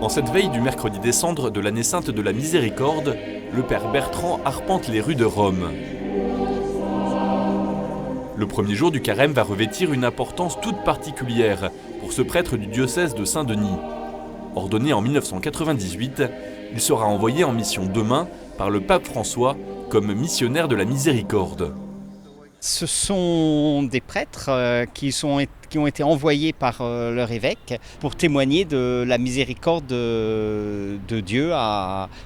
En cette veille du mercredi des Cendres de l'année sainte de la Miséricorde, le père Bertrand arpente les rues de Rome. Le premier jour du carême va revêtir une importance toute particulière pour ce prêtre du diocèse de Saint-Denis. Ordonné en 1998, il sera envoyé en mission demain par le pape François comme missionnaire de la Miséricorde. Ce sont des prêtres qui ont été envoyés par leur évêque pour témoigner de la miséricorde de Dieu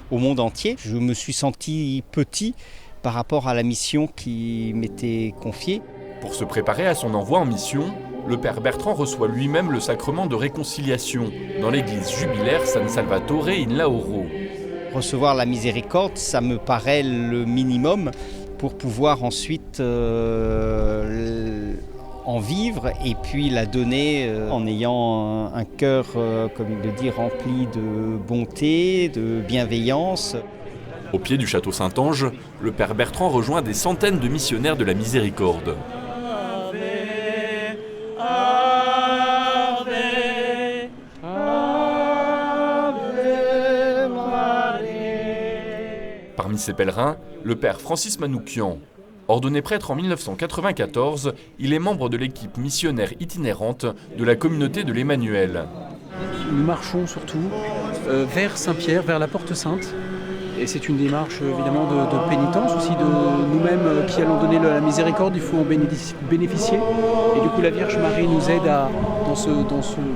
au monde entier. Je me suis senti petit par rapport à la mission qui m'était confiée. Pour se préparer à son envoi en mission, le père Bertrand reçoit lui-même le sacrement de réconciliation dans l'église jubilaire San Salvatore in Lauro. Recevoir la miséricorde, ça me paraît le minimum pour pouvoir ensuite en vivre et puis la donner en ayant un cœur, comme il le dit, rempli de bonté, de bienveillance. Au pied du château Saint-Ange, le père Bertrand rejoint des centaines de missionnaires de la Miséricorde. Parmi ces pèlerins, le père Francis Manoukian. Ordonné prêtre en 1994, il est membre de l'équipe missionnaire itinérante de la communauté de l'Emmanuel. Nous marchons surtout vers Saint-Pierre, vers la Porte Sainte. Et c'est une démarche évidemment de pénitence aussi de nous-mêmes qui allons donner la miséricorde, il faut en bénéficier. Et du coup la Vierge Marie nous aide dans ce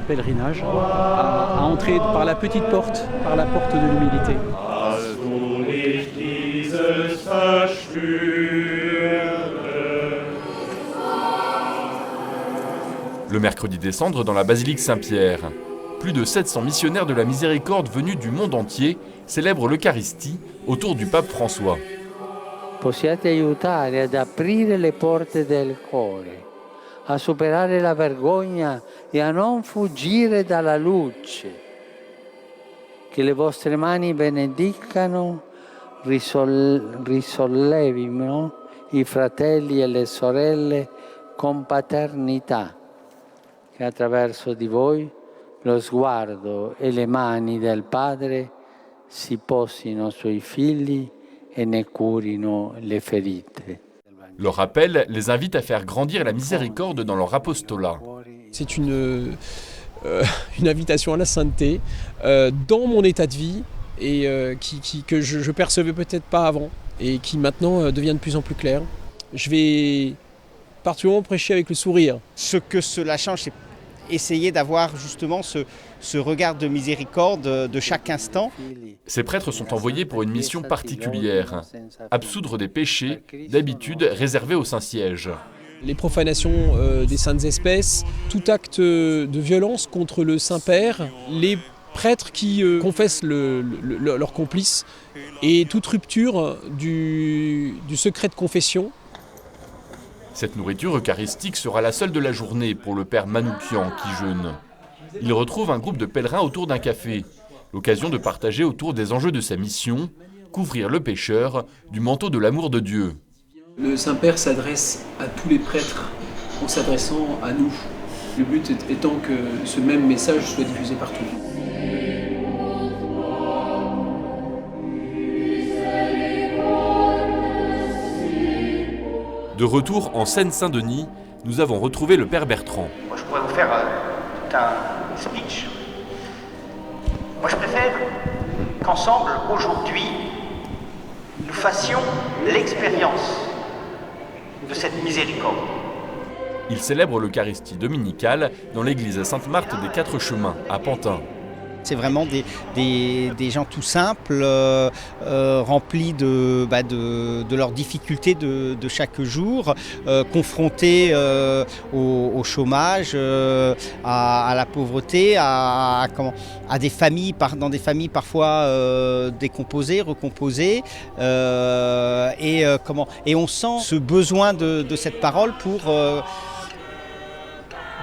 pèlerinage à entrer par la petite porte, par la porte de l'humilité. Le mercredi des Cendres dans la basilique Saint-Pierre. Plus de 700 missionnaires de la Miséricorde venus du monde entier célèbrent l'Eucharistie autour du pape François. Possiate aiutare ad aprire le porte del cuore, a superare la vergogna e a non fuggire dalla luce. Che le vostre mani benedicano, risollevino i fratelli e le sorelle con paternità, che attraverso di voi lo sguardo e le mani del Padre si posino sui figli e ne curino le ferite. Leur appel les invite à faire grandir la miséricorde dans leur apostolat. C'est une invitation à la sainteté dans mon état de vie et que je percevais peut-être pas avant et qui maintenant devient de plus en plus clair. Je vais particulièrement prêcher avec le sourire. Ce que cela change, c'est essayer d'avoir justement ce regard de miséricorde de chaque instant. Ces prêtres sont envoyés pour une mission particulière, absoudre des péchés, d'habitude réservés au Saint-Siège. Les profanations des saintes espèces, tout acte de violence contre le Saint-Père, les prêtres qui confessent leur complice et toute rupture du secret de confession. Cette nourriture eucharistique sera la seule de la journée pour le père Manoukian qui jeûne. Il retrouve un groupe de pèlerins autour d'un café, l'occasion de partager autour des enjeux de sa mission, couvrir le pécheur du manteau de l'amour de Dieu. Le Saint-Père s'adresse à tous les prêtres en s'adressant à nous. Le but étant que ce même message soit diffusé partout. De retour en Seine-Saint-Denis, nous avons retrouvé le père Bertrand. Moi, je pourrais vous faire tout un speech. Moi, je préfère qu'ensemble, aujourd'hui, nous fassions l'expérience de cette miséricorde. Il célèbre l'Eucharistie dominicale dans l'église Sainte-Marthe des Quatre Chemins, à Pantin. C'est vraiment des gens tout simples, remplis de leurs difficultés de chaque jour, confrontés au chômage, à la pauvreté, à des familles, dans des familles parfois décomposées, recomposées. Et on sent ce besoin de cette parole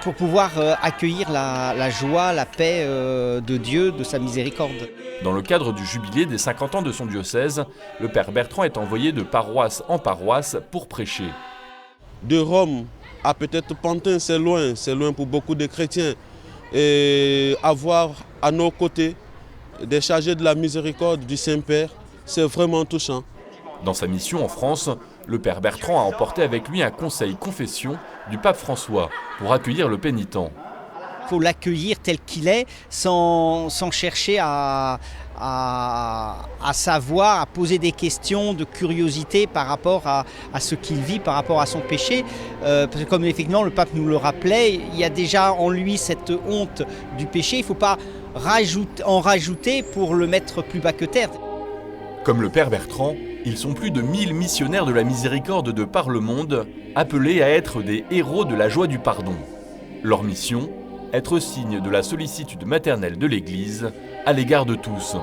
pour pouvoir accueillir la joie, la paix de Dieu, de sa miséricorde. Dans le cadre du jubilé des 50 ans de son diocèse, le père Bertrand est envoyé de paroisse en paroisse pour prêcher. De Rome à peut-être Pantin, c'est loin pour beaucoup de chrétiens. Et avoir à nos côtés des chargés de la miséricorde du Saint-Père, c'est vraiment touchant. Dans sa mission en France, le père Bertrand a emporté avec lui un conseil confession du pape François pour accueillir le pénitent. Il faut l'accueillir tel qu'il est, sans chercher à savoir, à poser des questions de curiosité par rapport à ce qu'il vit, par rapport à son péché. Parce que comme effectivement le pape nous le rappelait, il y a déjà en lui cette honte du péché. Il ne faut pas en rajouter pour le mettre plus bas que terre. Comme le père Bertrand, ils sont plus de 1000 missionnaires de la miséricorde de par le monde, appelés à être des héros de la joie du pardon. Leur mission, être signe de la sollicitude maternelle de l'Église à l'égard de tous.